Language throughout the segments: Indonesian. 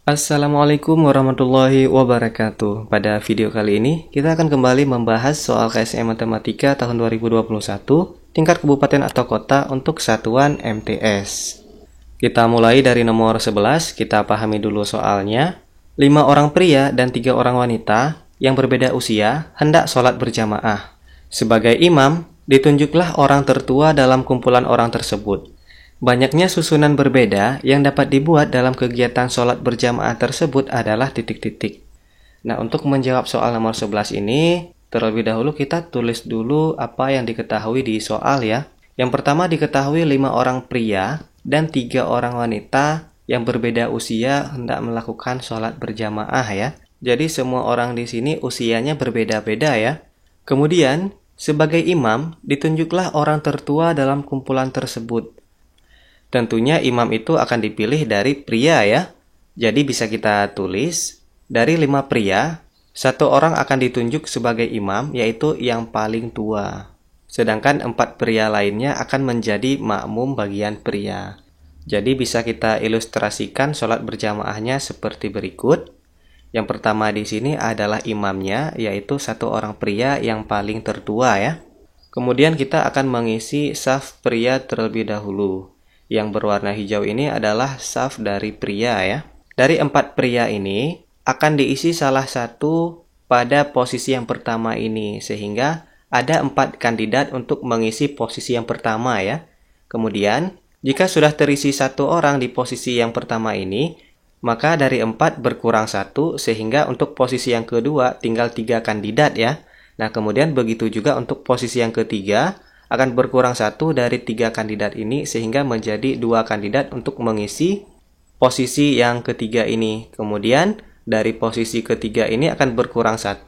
Assalamualaikum warahmatullahi wabarakatuh. Pada video kali ini, kita akan kembali membahas soal KSM Matematika tahun 2021, tingkat kabupaten atau kota untuk satuan MTS. Kita mulai dari nomor 11, kita pahami dulu soalnya. 5 orang pria dan 3 orang wanita yang berbeda usia hendak sholat berjamaah. Sebagai imam, ditunjuklah orang tertua dalam kumpulan orang tersebut. Banyaknya susunan berbeda yang dapat dibuat dalam kegiatan sholat berjamaah tersebut adalah titik-titik. Nah, untuk menjawab soal nomor 11 ini, terlebih dahulu kita tulis dulu apa yang diketahui di soal ya. Yang pertama diketahui 5 orang pria dan 3 orang wanita yang berbeda usia hendak melakukan sholat berjamaah ya. Jadi semua orang di sini usianya berbeda-beda ya. Kemudian, sebagai imam, ditunjuklah orang tertua dalam kumpulan tersebut. Tentunya imam itu akan dipilih dari pria ya. Jadi bisa kita tulis, dari 5 pria, 1 orang akan ditunjuk sebagai imam, yaitu yang paling tua. Sedangkan 4 pria lainnya akan menjadi makmum bagian pria. Jadi bisa kita ilustrasikan sholat berjamaahnya seperti berikut. Yang pertama di sini adalah imamnya, yaitu 1 orang pria yang paling tertua ya. Kemudian kita akan mengisi saf pria terlebih dahulu. Yang berwarna hijau ini adalah saf dari pria ya. Dari 4 pria ini akan diisi salah satu pada posisi yang pertama ini. Sehingga ada 4 kandidat untuk mengisi posisi yang pertama ya. Kemudian jika sudah terisi 1 orang di posisi yang pertama ini, maka dari 4 berkurang 1 sehingga untuk posisi yang kedua tinggal 3 kandidat ya. Nah kemudian begitu juga untuk posisi yang ketiga, akan berkurang 1 dari 3 kandidat ini sehingga menjadi 2 kandidat untuk mengisi posisi yang ketiga ini. Kemudian dari posisi ketiga ini akan berkurang 1.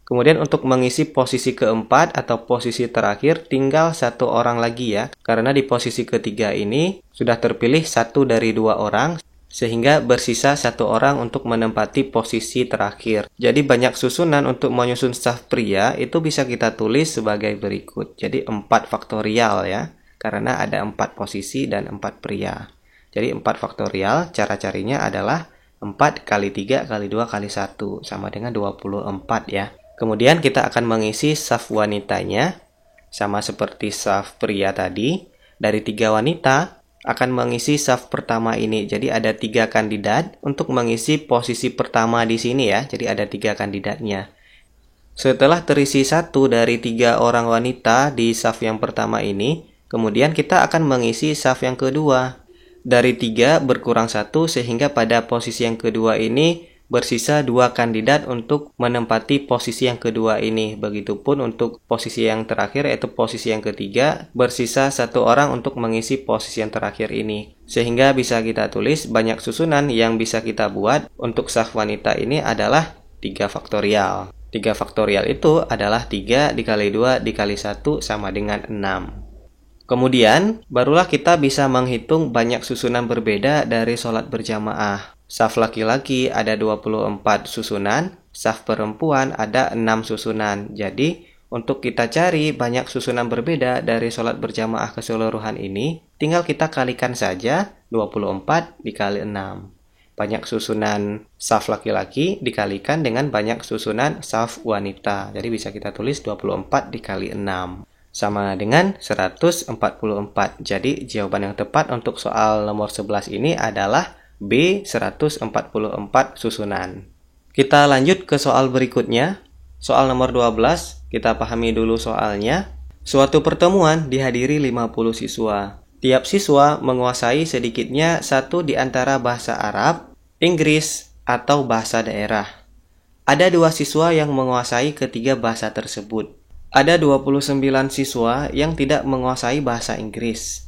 Kemudian untuk mengisi posisi keempat atau posisi terakhir tinggal 1 orang lagi ya. Karena di posisi ketiga ini sudah terpilih 1 dari 2 orang. Sehingga bersisa 1 orang untuk menempati posisi terakhir. Jadi banyak susunan untuk menyusun saf pria itu bisa kita tulis sebagai berikut. Jadi 4 faktorial ya. Karena ada 4 posisi dan 4 pria. Jadi 4 faktorial cara carinya adalah 4 kali 3 kali 2 kali 1 sama dengan 24 ya. Kemudian kita akan mengisi saf wanitanya sama seperti saf pria tadi. Dari 3 wanita akan mengisi saf pertama ini. Jadi ada 3 kandidat untuk mengisi posisi pertama di sini ya. Jadi ada 3 kandidatnya. Setelah terisi 1 dari 3 orang wanita di saf yang pertama ini, kemudian kita akan mengisi saf yang kedua. Dari 3 berkurang 1 sehingga pada posisi yang kedua ini bersisa 2 kandidat untuk menempati posisi yang kedua ini. Begitupun untuk posisi yang terakhir yaitu posisi yang ketiga, bersisa 1 orang untuk mengisi posisi yang terakhir ini. Sehingga bisa kita tulis banyak susunan yang bisa kita buat untuk saf wanita ini adalah 3 faktorial. 3 faktorial itu adalah 3 dikali 2 dikali 1 sama dengan 6. Kemudian barulah kita bisa menghitung banyak susunan berbeda dari sholat berjamaah. Saf laki-laki ada 24 susunan, saf perempuan ada 6 susunan. Jadi, untuk kita cari banyak susunan berbeda dari sholat berjamaah keseluruhan ini, tinggal kita kalikan saja 24 dikali 6. Banyak susunan saf laki-laki dikalikan dengan banyak susunan saf wanita. Jadi bisa kita tulis 24 dikali 6. Sama dengan 144. Jadi, jawaban yang tepat untuk soal nomor 11 ini adalah B 144 susunan. Kita lanjut ke soal berikutnya. Soal nomor 12, kita pahami dulu soalnya. Suatu pertemuan dihadiri 50 siswa. Tiap siswa menguasai sedikitnya 1 di antara bahasa Arab, Inggris, atau bahasa daerah. Ada 2 siswa yang menguasai ketiga bahasa tersebut. Ada 29 siswa yang tidak menguasai bahasa Inggris.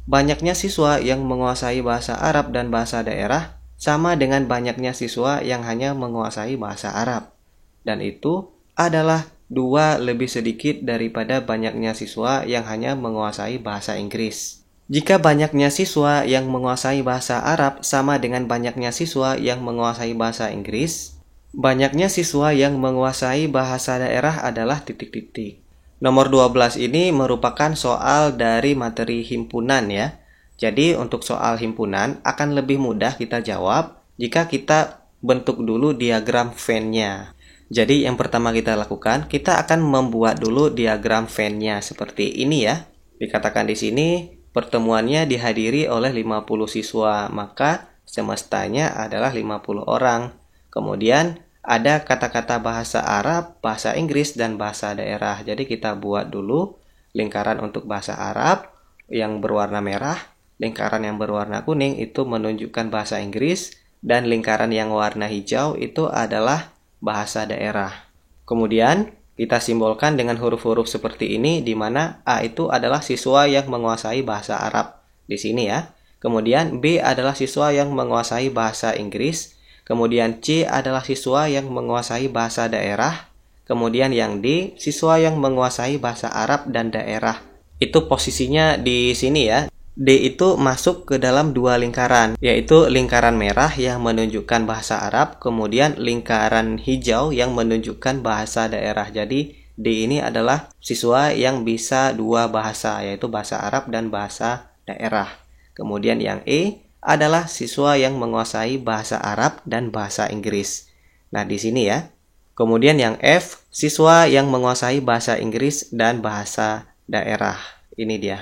Banyaknya siswa yang menguasai bahasa Arab dan bahasa daerah sama dengan banyaknya siswa yang hanya menguasai bahasa Arab. Dan itu adalah 2 lebih sedikit daripada banyaknya siswa yang hanya menguasai bahasa Inggris. Jika banyaknya siswa yang menguasai bahasa Arab sama dengan banyaknya siswa yang menguasai bahasa Inggris, banyaknya siswa yang menguasai bahasa daerah adalah titik-titik. Nomor 12 ini merupakan soal dari materi himpunan ya. Jadi untuk soal himpunan akan lebih mudah kita jawab jika kita bentuk dulu diagram Venn-nya. Jadi yang pertama kita lakukan, kita akan membuat dulu diagram Venn-nya seperti ini ya. Dikatakan di sini pertemuannya dihadiri oleh 50 siswa, maka semestanya adalah 50 orang. Kemudian ada kata-kata bahasa Arab, bahasa Inggris, dan bahasa daerah. Jadi kita buat dulu lingkaran untuk bahasa Arab yang berwarna merah, lingkaran yang berwarna kuning itu menunjukkan bahasa Inggris, dan lingkaran yang warna hijau itu adalah bahasa daerah. Kemudian kita simbolkan dengan huruf-huruf seperti ini, di mana A itu adalah siswa yang menguasai bahasa Arab di sini ya. Kemudian B adalah siswa yang menguasai bahasa Inggris. Kemudian C adalah siswa yang menguasai bahasa daerah. Kemudian yang D, siswa yang menguasai bahasa Arab dan daerah. Itu posisinya di sini ya. D itu masuk ke dalam dua lingkaran, yaitu lingkaran merah yang menunjukkan bahasa Arab, kemudian lingkaran hijau yang menunjukkan bahasa daerah. Jadi D ini adalah siswa yang bisa dua bahasa, yaitu bahasa Arab dan bahasa daerah. Kemudian yang E adalah siswa yang menguasai bahasa Arab dan bahasa Inggris. Nah, di sini ya. Kemudian yang F, siswa yang menguasai bahasa Inggris dan bahasa daerah. Ini dia.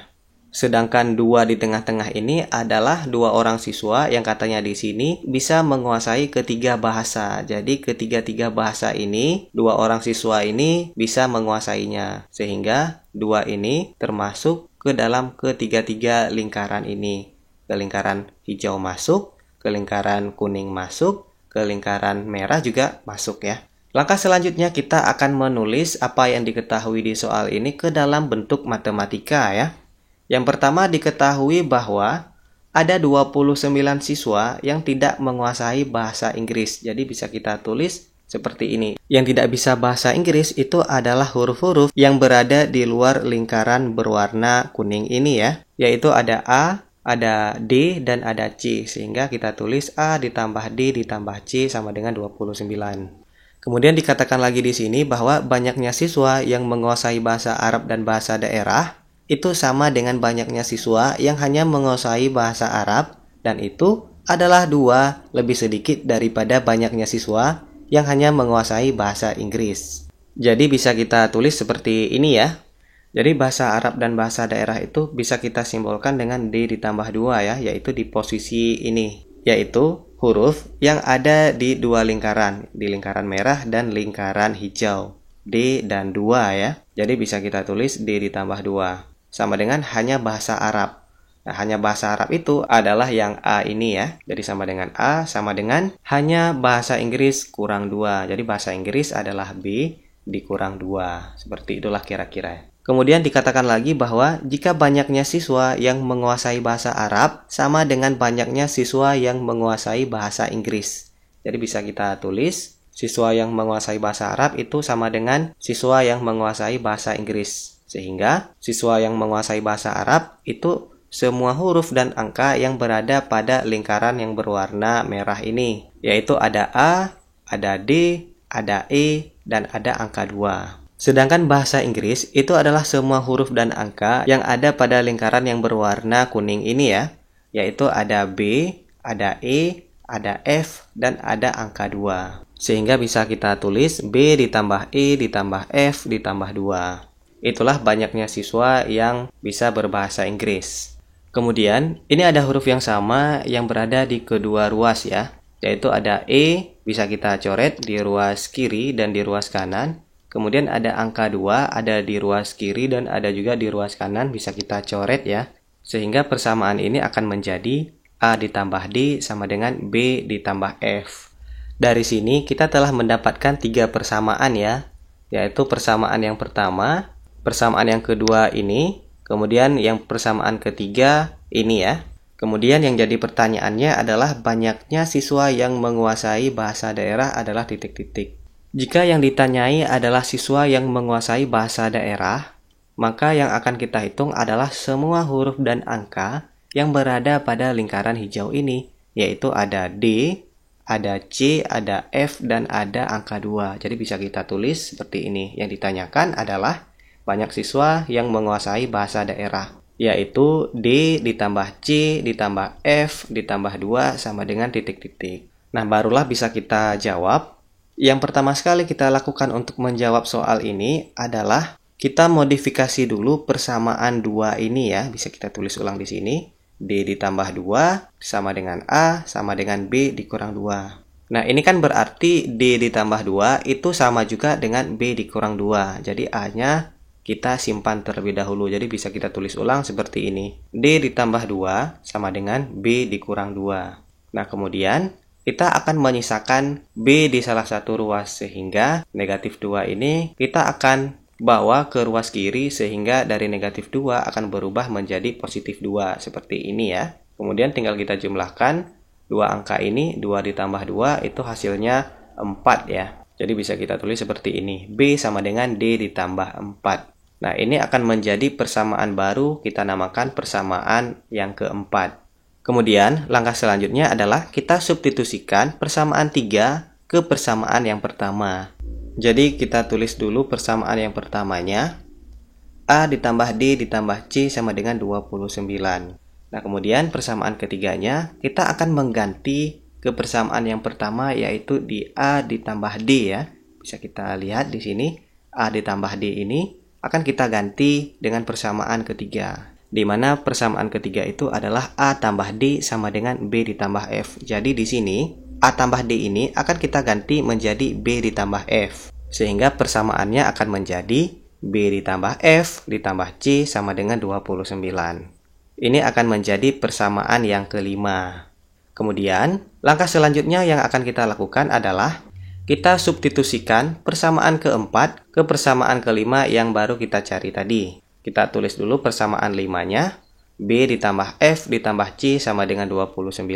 Sedangkan dua di tengah-tengah ini adalah dua orang siswa yang katanya di sini bisa menguasai ketiga bahasa. Jadi ketiga-tiga bahasa ini, dua orang siswa ini bisa menguasainya. Sehingga dua ini termasuk ke dalam ketiga-tiga lingkaran ini. Ke lingkaran hijau masuk, ke lingkaran kuning masuk, ke lingkaran merah juga masuk ya. Langkah selanjutnya kita akan menulis apa yang diketahui di soal ini ke dalam bentuk matematika ya. Yang pertama diketahui bahwa ada 29 siswa yang tidak menguasai bahasa Inggris. Jadi bisa kita tulis seperti ini. Yang tidak bisa bahasa Inggris itu adalah huruf-huruf yang berada di luar lingkaran berwarna kuning ini ya. Yaitu ada A, ada D, dan ada C. Sehingga kita tulis A ditambah D ditambah C sama dengan 29. Kemudian dikatakan lagi di sini bahwa banyaknya siswa yang menguasai bahasa Arab dan bahasa daerah itu sama dengan banyaknya siswa yang hanya menguasai bahasa Arab, dan itu adalah 2 lebih sedikit daripada banyaknya siswa yang hanya menguasai bahasa Inggris. Jadi bisa kita tulis seperti ini ya. Jadi bahasa Arab dan bahasa daerah itu bisa kita simbolkan dengan D ditambah 2 ya, yaitu di posisi ini, yaitu huruf yang ada di dua lingkaran, di lingkaran merah dan lingkaran hijau. D dan 2 ya. Jadi bisa kita tulis D ditambah 2. Sama dengan hanya bahasa Arab. Nah, hanya bahasa Arab itu adalah yang A ini ya. Jadi sama dengan A, sama dengan hanya bahasa Inggris kurang 2. Jadi bahasa Inggris adalah B dikurang 2. Seperti itulah kira-kira. Kemudian dikatakan lagi bahwa jika banyaknya siswa yang menguasai bahasa Arab sama dengan banyaknya siswa yang menguasai bahasa Inggris. Jadi bisa kita tulis siswa yang menguasai bahasa Arab itu sama dengan siswa yang menguasai bahasa Inggris. Sehingga siswa yang menguasai bahasa Arab itu semua huruf dan angka yang berada pada lingkaran yang berwarna merah ini. Yaitu ada A, ada D, ada E, dan ada angka 2. Sedangkan bahasa Inggris itu adalah semua huruf dan angka yang ada pada lingkaran yang berwarna kuning ini ya. Yaitu ada B, ada E, ada F, dan ada angka 2. Sehingga bisa kita tulis B ditambah E ditambah F ditambah 2. Itulah banyaknya siswa yang bisa berbahasa Inggris. Kemudian, ini ada huruf yang sama yang berada di kedua ruas ya. Yaitu ada E, bisa kita coret di ruas kiri dan di ruas kanan. Kemudian ada angka 2, ada di ruas kiri dan ada juga di ruas kanan, bisa kita coret ya. Sehingga persamaan ini akan menjadi A ditambah D sama dengan B ditambah F. Dari sini kita telah mendapatkan 3 persamaan ya. Yaitu persamaan yang pertama, persamaan yang kedua ini, kemudian yang persamaan ketiga ini ya. Kemudian yang jadi pertanyaannya adalah banyaknya siswa yang menguasai bahasa daerah adalah titik-titik. Jika yang ditanyai adalah siswa yang menguasai bahasa daerah, maka yang akan kita hitung adalah semua huruf dan angka yang berada pada lingkaran hijau ini, yaitu ada D, ada C, ada F, dan ada angka 2. Jadi bisa kita tulis seperti ini. Yang ditanyakan adalah banyak siswa yang menguasai bahasa daerah, yaitu D ditambah C ditambah F ditambah 2 sama dengan titik-titik. Nah, barulah bisa kita jawab. Yang pertama sekali kita lakukan untuk menjawab soal ini adalah kita modifikasi dulu persamaan 2 ini ya. Bisa kita tulis ulang di sini. D ditambah 2 sama dengan A sama dengan B dikurang 2. Nah, ini kan berarti D ditambah 2 itu sama juga dengan B dikurang 2. Jadi A-nya kita simpan terlebih dahulu. Jadi bisa kita tulis ulang seperti ini. D ditambah 2 sama dengan B dikurang 2. Nah, kemudian kita akan menyisakan B di salah satu ruas. Sehingga negatif 2 ini kita akan bawa ke ruas kiri sehingga dari negatif 2 akan berubah menjadi positif 2 seperti ini ya. Kemudian tinggal kita jumlahkan dua angka ini, 2 ditambah 2 itu hasilnya 4 ya. Jadi bisa kita tulis seperti ini. B sama dengan D ditambah 4. Nah, ini akan menjadi persamaan baru, kita namakan persamaan yang keempat. Kemudian langkah selanjutnya adalah kita substitusikan persamaan 3 ke persamaan yang pertama. Jadi kita tulis dulu persamaan yang pertamanya. A ditambah D ditambah C sama dengan 29. Nah, kemudian persamaan ketiganya kita akan mengganti ke persamaan yang pertama yaitu di A ditambah D ya. Bisa kita lihat di sini A ditambah D ini akan kita ganti dengan persamaan ketiga. Di mana persamaan ketiga itu adalah A tambah D sama dengan B ditambah F. Jadi di sini A tambah D ini akan kita ganti menjadi B ditambah F. Sehingga persamaannya akan menjadi B ditambah F ditambah C sama dengan 29. Ini akan menjadi persamaan yang kelima. Kemudian, langkah selanjutnya yang akan kita lakukan adalah kita substitusikan persamaan keempat ke persamaan kelima yang baru kita cari tadi. Kita tulis dulu persamaan 5-nya. B ditambah F ditambah C sama dengan 29.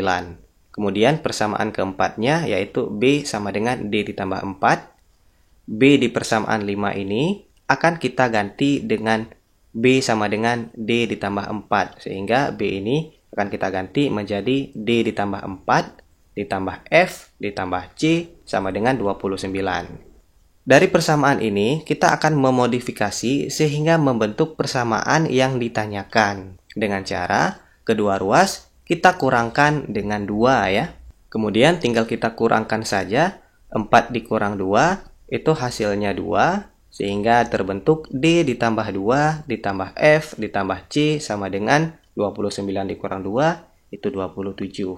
Kemudian persamaan keempatnya yaitu B sama dengan D ditambah 4. B di persamaan 5 ini akan kita ganti dengan B sama dengan D ditambah 4. Sehingga B ini akan kita ganti menjadi D ditambah 4 ditambah F ditambah C sama dengan 29. Dari persamaan ini kita akan memodifikasi sehingga membentuk persamaan yang ditanyakan. Dengan cara kedua ruas kita kurangkan dengan 2 ya. Kemudian tinggal kita kurangkan saja. 4 dikurang 2 itu hasilnya 2. Sehingga terbentuk D ditambah 2 ditambah F ditambah C sama dengan 29 dikurang 2 itu 27.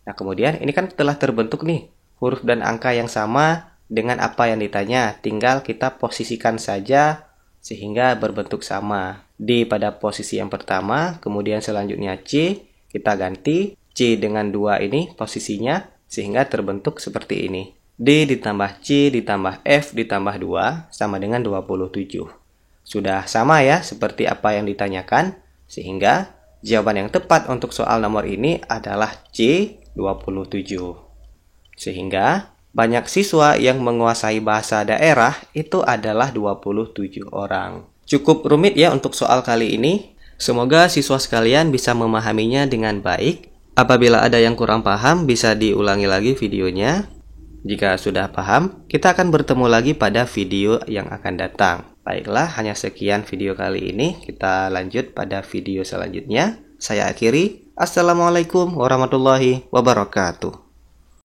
Nah, kemudian ini kan telah terbentuk nih huruf dan angka yang sama dengan apa yang ditanya. Tinggal kita posisikan saja sehingga berbentuk sama. D pada posisi yang pertama, kemudian selanjutnya C. Kita ganti C dengan 2 ini posisinya sehingga terbentuk seperti ini. D ditambah C ditambah F ditambah 2 sama dengan 27. Sudah sama ya seperti apa yang ditanyakan. Sehingga jawaban yang tepat untuk soal nomor ini adalah C, 27. Sehingga banyak siswa yang menguasai bahasa daerah itu adalah 27 orang. Cukup rumit ya untuk soal kali ini. Semoga siswa sekalian bisa memahaminya dengan baik. Apabila ada yang kurang paham, bisa diulangi lagi videonya. Jika sudah paham, kita akan bertemu lagi pada video yang akan datang. Baiklah, hanya sekian video kali ini. Kita lanjut pada video selanjutnya. Saya akhiri. Assalamualaikum warahmatullahi wabarakatuh.